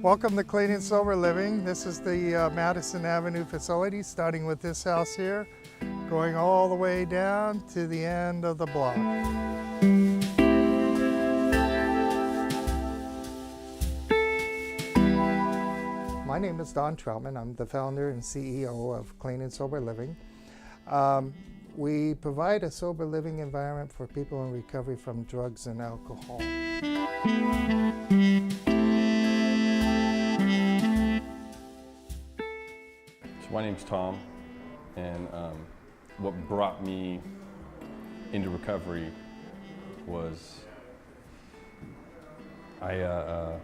Welcome to Clean and Sober Living. This is the Madison Avenue facility, starting with this house here, going all the way down to the end of the block. My name is Don Troutman. I'm the founder and CEO of Clean and Sober Living. We provide a sober living environment for people in recovery from drugs and alcohol. My name's Tom, and what brought me into recovery was well,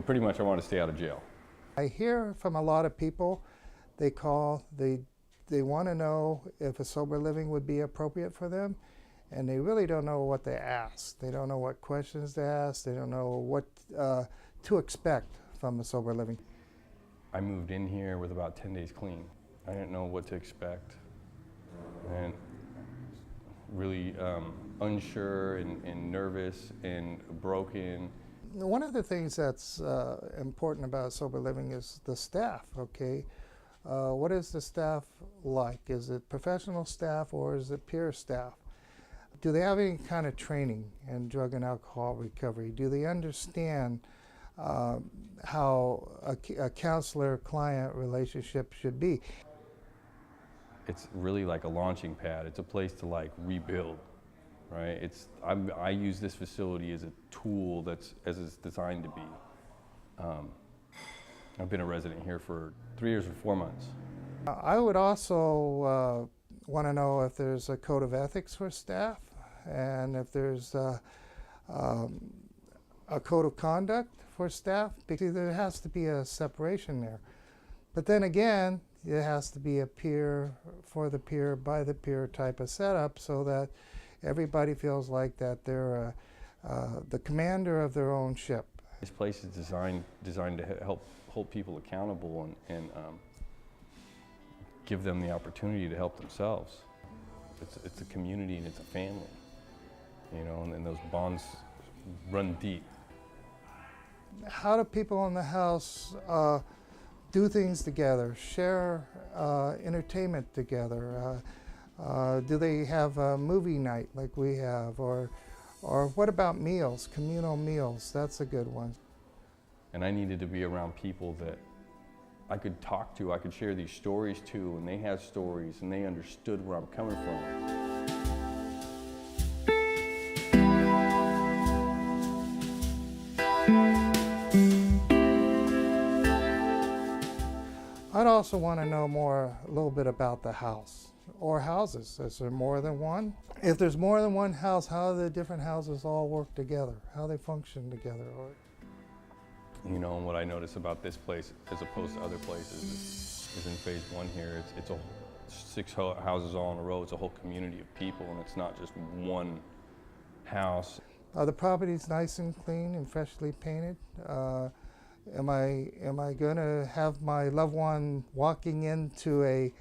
pretty much I wanted to stay out of jail. I hear from a lot of people, they call, they want to know if a sober living would be appropriate for them, and they really don't know what to ask. They don't know what questions to ask. They don't know what to expect from a sober living. I moved in here with about 10 days clean. I didn't know what to expect, and really unsure and nervous and broken. One of the things that's important about sober living is the staff, okay? What is the staff like? Is it professional staff or is it peer staff? Do they have any kind of training in drug and alcohol recovery? Do they understand how a counselor-client relationship should be? It's really like a launching pad. It's a place to like rebuild, right? I use this facility as a tool that's as it's designed to be. I've been a resident here for 3 years and 4 months. I would also want to know if there's a code of ethics for staff and if there's a code of conduct for staff, because there has to be a separation there. But then again, it has to be a peer for the peer by the peer type of setup so that everybody feels like that they're the commander of their own ship. This place is designed to help hold people accountable and give them the opportunity to help themselves. It's a community and it's a family, you know, and those bonds run deep. How do people in the house do things together, share entertainment together? Do they have a movie night like we have? Or what about meals, communal meals? That's a good one. And I needed to be around people that I could talk to, I could share these stories to, and they had stories and they understood where I'm coming from. I'd also want to know a little bit about the house or houses. Is there more than one? If there's more than one house, how do the different houses all work together? How they function together? You know, and what I notice about this place as opposed to other places is in phase one here, it's 6 houses all in a row. It's a whole community of people, and it's not just one house. Are the properties nice and clean and freshly painted? Am I going to have my loved one walking into a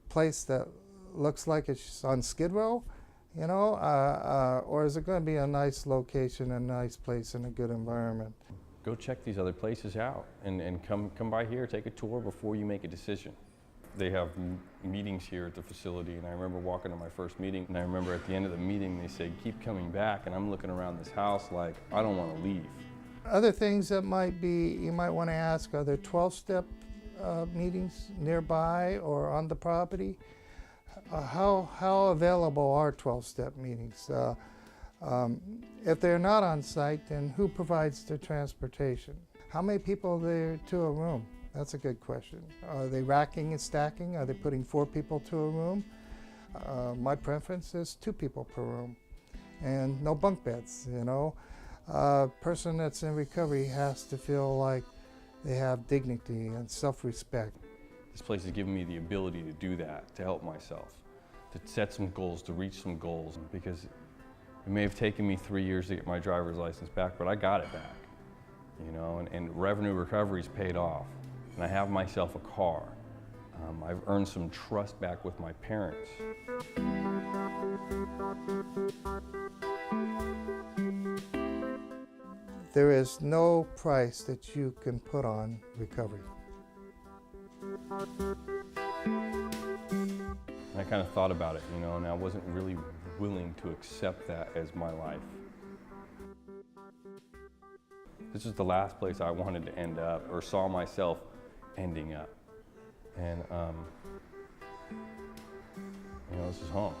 place that looks like it's on Skid Row, you know, or is it going to be a nice location, a nice place, and a good environment? Go check these other places out and come by here, take a tour before you make a decision. They have meetings here at the facility, and I remember walking to my first meeting, and I remember at the end of the meeting they said, keep coming back, and I'm looking around this house like, I don't want to leave. Other things that you might want to ask, are there 12-step meetings nearby or on the property? How available are 12-step meetings? If they're not on site, then who provides the transportation? How many people are there to a room? That's a good question. Are they racking and stacking? Are they putting 4 people to a room? My preference is 2 people per room and no bunk beds, you know. A person that's in recovery has to feel like they have dignity and self-respect. This place has given me the ability to do that, to help myself, to set some goals, to reach some goals, because it may have taken me 3 years to get my driver's license back, but I got it back, you know, and revenue recovery's paid off, and I have myself a car. I've earned some trust back with my parents. there is no price that you can put on recovery. And I kind of thought about it, you know, and I wasn't really willing to accept that as my life. This is the last place I wanted to end up, or saw myself ending up. And, you know, this is home.